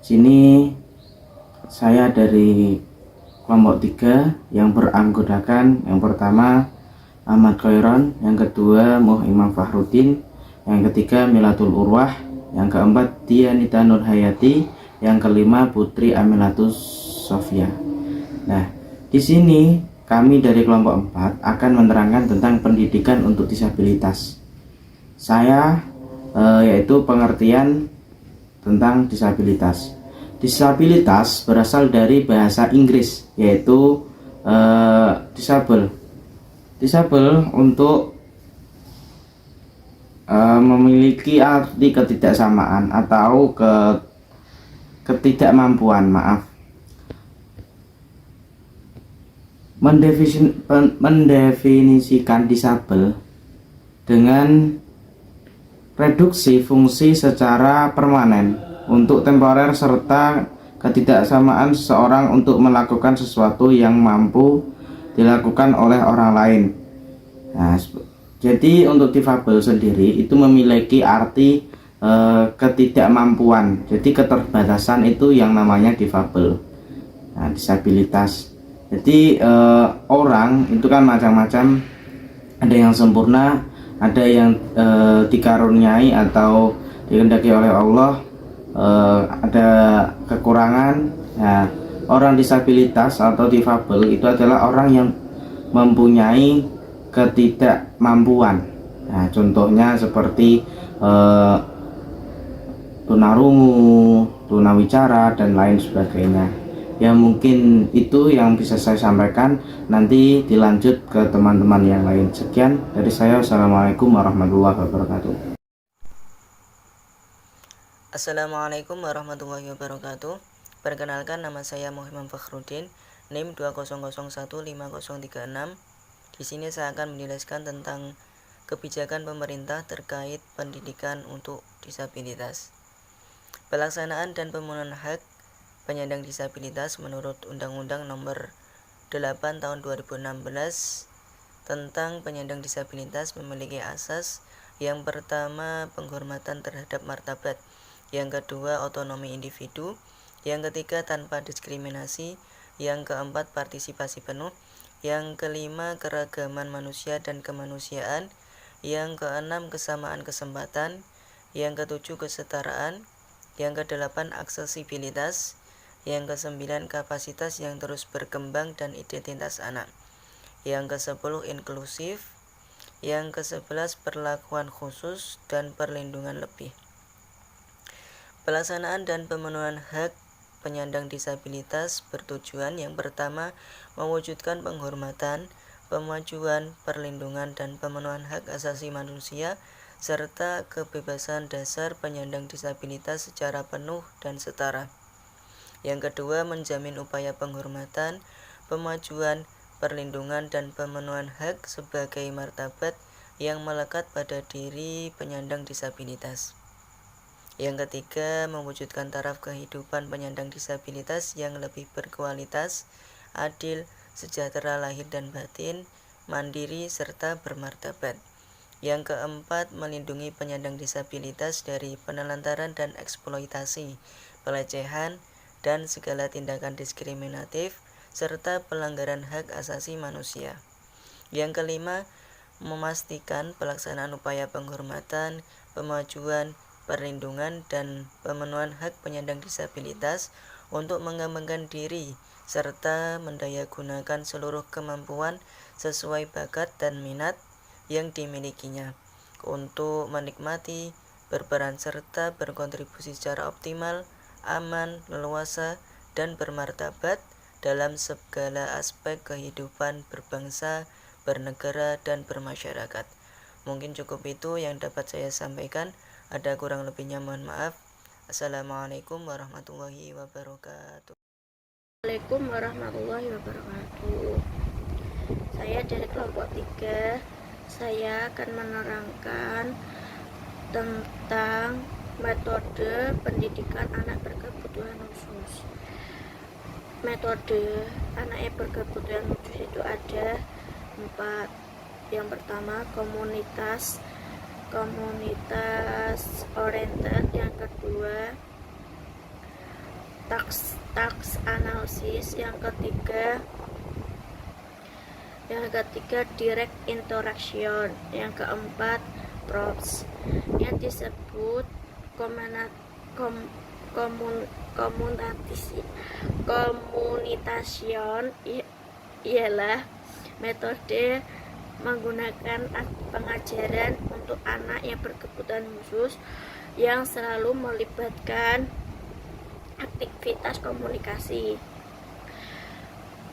Sini saya dari kelompok 3 yang beranggotakan yang pertama Ahmad Khairon, yang kedua Imam Fahrudin, yang ketiga Milatul Urwah, yang keempat Dianita Nurhayati, yang kelima Putri Amilatus Sofia. Nah, di sini kami dari kelompok 4 akan menerangkan tentang pendidikan untuk disabilitas. Saya yaitu pengertian tentang disabilitas. Disabilitas berasal dari bahasa Inggris, yaitu disable. Disable untuk memiliki arti ketidaksamaan atau ketidakmampuan. Mendefinisikan disable dengan reduksi fungsi secara permanen untuk temporer serta ketidaksamaan seseorang untuk melakukan sesuatu yang mampu dilakukan oleh orang lain. Nah, jadi untuk difabel sendiri itu memiliki arti ketidakmampuan. Jadi keterbatasan itu yang namanya difabel. Nah, disabilitas. Jadi orang itu kan macam-macam. Ada yang sempurna, ada yang dikaruniai atau dikehendaki oleh Allah, ada kekurangan. Nah, orang disabilitas atau difabel itu adalah orang yang mempunyai ketidakmampuan. Nah, contohnya seperti tunarungu, tunawicara, dan lain sebagainya. Ya, mungkin itu yang bisa saya sampaikan. Nanti dilanjut ke teman-teman yang lain. Sekian dari saya. Wassalamualaikum warahmatullahi wabarakatuh. Assalamualaikum warahmatullahi wabarakatuh. Perkenalkan, nama saya Imam Fahrudin, NIM 200150336. Di sini saya akan menjelaskan tentang kebijakan pemerintah terkait pendidikan untuk disabilitas. Pelaksanaan dan pemenuhan hak penyandang disabilitas menurut Undang-Undang Nomor 8 Tahun 2016 tentang penyandang disabilitas memiliki asas. Yang pertama, penghormatan terhadap martabat. Yang kedua, otonomi individu. Yang ketiga, tanpa diskriminasi. Yang keempat, partisipasi penuh. Yang kelima, keragaman manusia dan kemanusiaan. Yang keenam, kesamaan kesempatan. Yang ketujuh, kesetaraan. Yang kedelapan, aksesibilitas. Yang kesembilan, kapasitas yang terus berkembang dan identitas anak. Yang ke-10, inklusif. Yang ke-11, perlakuan khusus dan perlindungan lebih. Pelaksanaan dan pemenuhan hak penyandang disabilitas bertujuan yang pertama, mewujudkan penghormatan, pemajuan, perlindungan, dan pemenuhan hak asasi manusia serta kebebasan dasar penyandang disabilitas secara penuh dan setara. Yang kedua, menjamin upaya penghormatan, pemajuan, perlindungan, dan pemenuhan hak sebagai martabat yang melekat pada diri penyandang disabilitas. Yang ketiga, mewujudkan taraf kehidupan penyandang disabilitas yang lebih berkualitas, adil, sejahtera lahir dan batin, mandiri, serta bermartabat. Yang keempat, melindungi penyandang disabilitas dari penelantaran dan eksploitasi, pelecehan, dan segala tindakan diskriminatif, serta pelanggaran hak asasi manusia. Yang kelima, memastikan pelaksanaan upaya penghormatan, pemajuan, perlindungan, dan pemenuhan hak penyandang disabilitas untuk mengembangkan diri, serta mendayagunakan seluruh kemampuan sesuai bakat dan minat yang dimilikinya untuk menikmati, berperan serta berkontribusi secara optimal, aman, leluasa, dan bermartabat dalam segala aspek kehidupan berbangsa, bernegara, dan bermasyarakat. Mungkin cukup itu yang dapat saya sampaikan. Ada kurang lebihnya mohon maaf. Assalamualaikum warahmatullahi wabarakatuh. Assalamualaikum warahmatullahi wabarakatuh. Saya dari kelompok 3. Saya akan menerangkan tentang metode pendidikan anak berkebutuhan khusus. Metode anak berkebutuhan khusus itu ada 4. Yang pertama, komunitas oriented. Yang kedua, task analisis. Yang ketiga direct interaction. Yang keempat props. Yang disebut komunitation ialah metode menggunakan pengajaran untuk anak yang berkebutuhan khusus yang selalu melibatkan aktivitas komunikasi.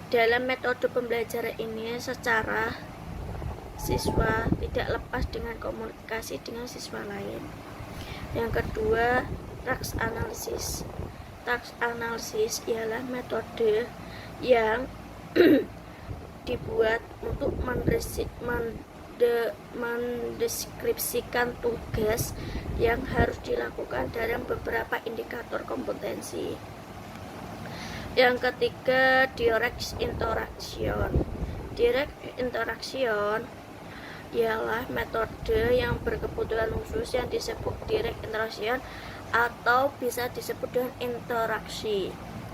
Dalam metode pembelajaran ini secara siswa tidak lepas dengan komunikasi dengan siswa lain. Yang kedua, task analysis. Task analysis ialah metode yang dibuat untuk mendeskripsikan tugas yang harus dilakukan dalam beberapa indikator kompetensi. Yang ketiga, direct interaction. Direct interaction ialah metode yang berkebutuhan khusus yang disebut direct interaction atau bisa disebut dengan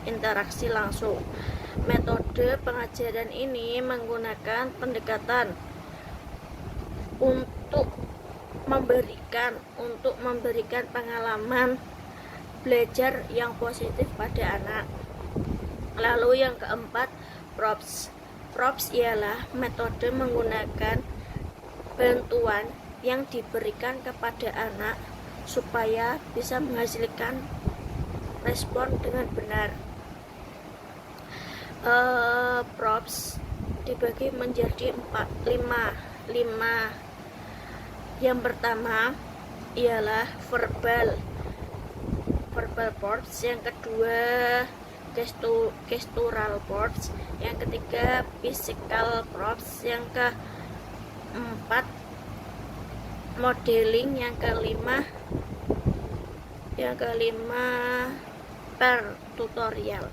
interaksi langsung. Metode pengajaran ini menggunakan pendekatan untuk memberikan pengalaman belajar yang positif pada anak. Lalu yang keempat, props. Props ialah metode menggunakan bantuan yang diberikan kepada anak supaya bisa menghasilkan respon dengan benar. Props dibagi menjadi 5. Yang pertama ialah verbal props, yang kedua gestural props, yang ketiga physical props, yang keempat modeling, yang kelima per tutorial.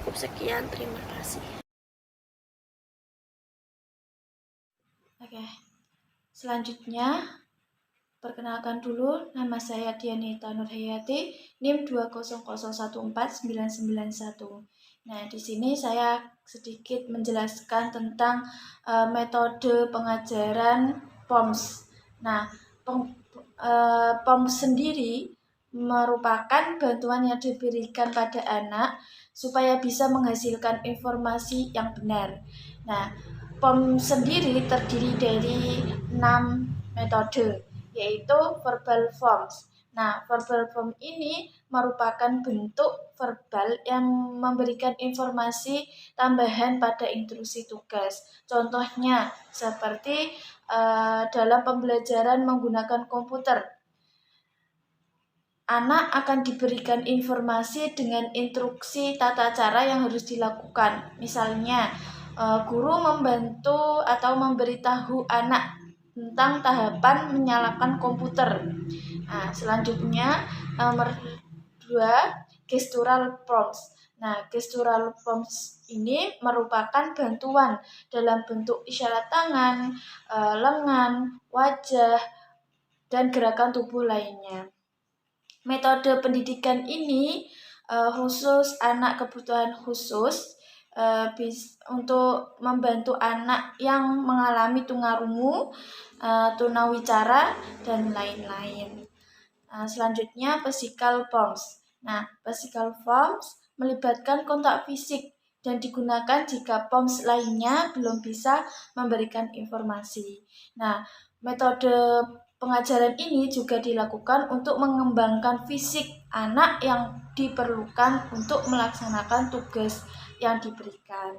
Cukup sekian, terima kasih. Oke, selanjutnya perkenalkan dulu, nama saya Dianita Nurhayati, NIM 200149991. Nah, di sini saya sedikit menjelaskan tentang metode pengajaran POMS. Nah, POMS sendiri merupakan bantuan yang diberikan pada anak supaya bisa menghasilkan informasi yang benar. Nah, POMS sendiri terdiri dari 6 metode, yaitu verbal forms. Nah, verbal form ini merupakan bentuk verbal yang memberikan informasi tambahan pada instruksi tugas. Contohnya seperti dalam pembelajaran menggunakan komputer. Anak akan diberikan informasi dengan instruksi tata cara yang harus dilakukan. Misalnya, guru membantu atau memberitahu anak tentang tahapan menyalakan komputer. Nah, selanjutnya nomor 2, gestural prompts. Nah, gestural prompts ini merupakan bantuan dalam bentuk isyarat tangan, lengan, wajah, dan gerakan tubuh lainnya. Metode pendidikan ini khusus anak kebutuhan khusus untuk membantu anak yang mengalami tunarungu, tunawicara, dan lain-lain. Selanjutnya physical forms. Nah, physical forms melibatkan kontak fisik dan digunakan jika POMS lainnya belum bisa memberikan informasi. Nah, metode pengajaran ini juga dilakukan untuk mengembangkan fisik anak yang diperlukan untuk melaksanakan tugas yang diberikan.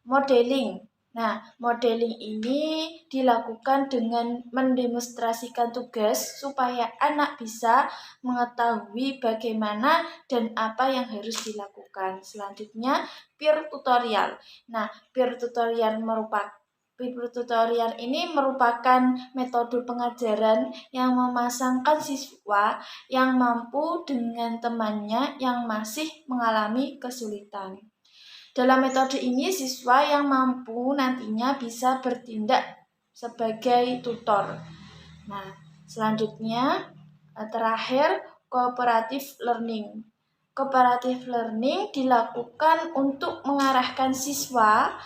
Modeling. Nah, modeling ini dilakukan dengan mendemonstrasikan tugas supaya anak bisa mengetahui bagaimana dan apa yang harus dilakukan. Selanjutnya, peer tutorial. Nah, peer tutorial ini merupakan metode pengajaran yang memasangkan siswa yang mampu dengan temannya yang masih mengalami kesulitan. Dalam metode ini, siswa yang mampu nantinya bisa bertindak sebagai tutor. Nah, selanjutnya terakhir cooperative learning. Cooperative learning dilakukan untuk mengarahkan siswa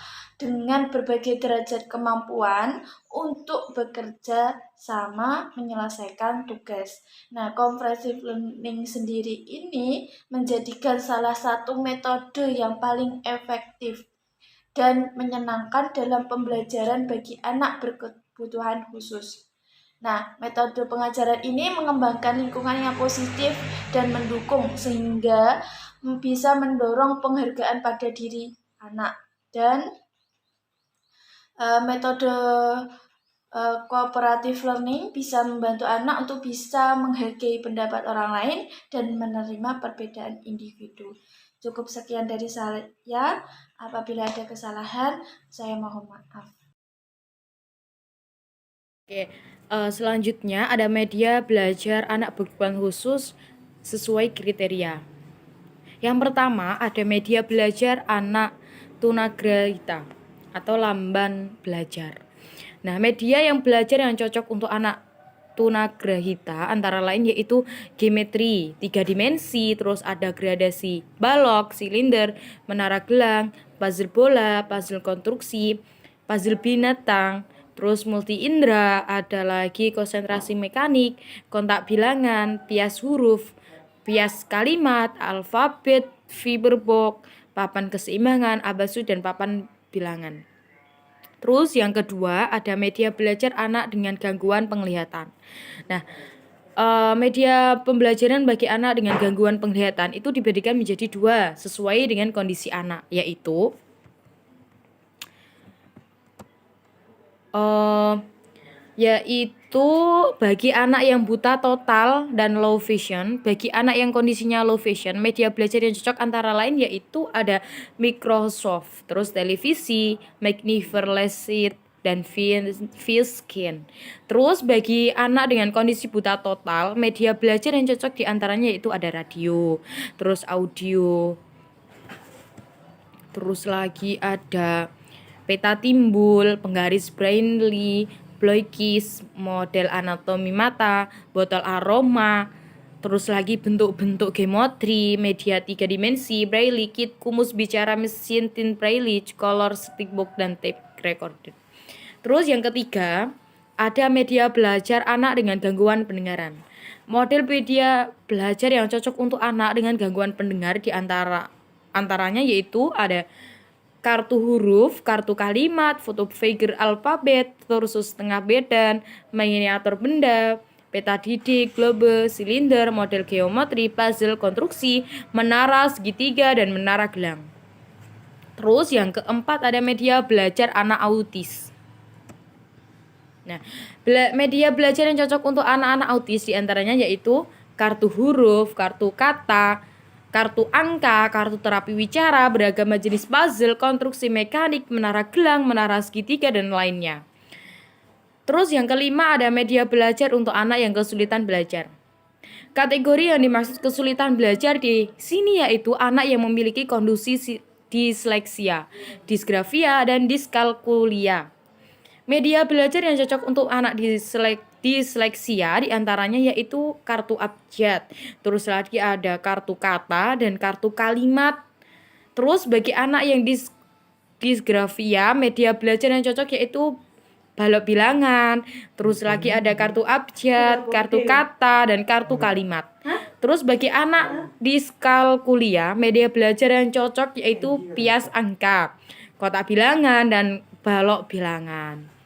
dengan berbagai derajat kemampuan untuk bekerja sama menyelesaikan tugas. Nah, cooperative learning sendiri ini menjadikan salah satu metode yang paling efektif dan menyenangkan dalam pembelajaran bagi anak berkebutuhan khusus. Nah, metode pengajaran ini mengembangkan lingkungan yang positif dan mendukung sehingga bisa mendorong penghargaan pada diri anak. Dan metode cooperative learning bisa membantu anak untuk bisa menghargai pendapat orang lain dan menerima perbedaan individu. Cukup sekian dari saya. Apabila ada kesalahan, saya mohon maaf. Oke, selanjutnya ada media belajar anak berkebutuhan khusus sesuai kriteria. Yang pertama ada media belajar anak tunagrahita atau lamban belajar. Nah, media yang belajar yang cocok untuk anak tunagrahita antara lain yaitu geometri 3 dimensi, terus ada gradasi balok, silinder, menara gelang, puzzle bola, puzzle konstruksi, puzzle binatang, terus multi indera, ada lagi konsentrasi mekanik, kontak bilangan, pias huruf, pias kalimat, alfabet, fiberbox, papan keseimbangan, abasu, dan papan bilangan. Terus yang kedua ada media belajar anak dengan gangguan penglihatan. Nah, media pembelajaran bagi anak dengan gangguan penglihatan itu dibagi menjadi 2 sesuai dengan kondisi anak, yaitu bagi anak yang buta total dan low vision. Bagi anak yang kondisinya low vision, media belajar yang cocok antara lain yaitu ada Microsoft, terus televisi, Magnificat, dan Viskin. Terus bagi anak dengan kondisi buta total, media belajar yang cocok diantaranya yaitu ada radio, terus audio, terus lagi ada peta timbul, penggaris braille, bloikis, model anatomi mata, botol aroma, terus lagi bentuk-bentuk geometri, media 3 dimensi, braille, kit, kumus bicara, mesin tint braille, color, stickbook, dan tape recorder. Terus yang ketiga, ada media belajar anak dengan gangguan pendengaran. Model media belajar yang cocok untuk anak dengan gangguan pendengar antaranya yaitu ada kartu huruf, kartu kalimat, foto figur alfabet, terus setengah bedan, miniatur benda, peta didik, globe, silinder, model geometri, puzzle, konstruksi, menara segitiga, dan menara gelang. Terus yang keempat ada media belajar anak autis. Nah, media belajar yang cocok untuk anak-anak autis diantaranya yaitu kartu huruf, kartu kata, kartu angka, kartu terapi wicara, beragam jenis puzzle, konstruksi mekanik, menara gelang, menara segitiga, dan lainnya. Terus yang kelima ada media belajar untuk anak yang kesulitan belajar. Kategori yang dimaksud kesulitan belajar di sini yaitu anak yang memiliki kondisi disleksia, disgrafia, dan diskalkulia. Media belajar yang cocok untuk anak disleksia diantaranya yaitu kartu abjad, terus lagi ada kartu kata dan kartu kalimat. Terus bagi anak yang disgrafia, media belajar yang cocok yaitu balok bilangan, terus lagi ada kartu abjad, kartu kata, dan kartu kalimat. Terus bagi anak diskalkulia, media belajar yang cocok yaitu pias angka, kotak bilangan, dan balok bilangan.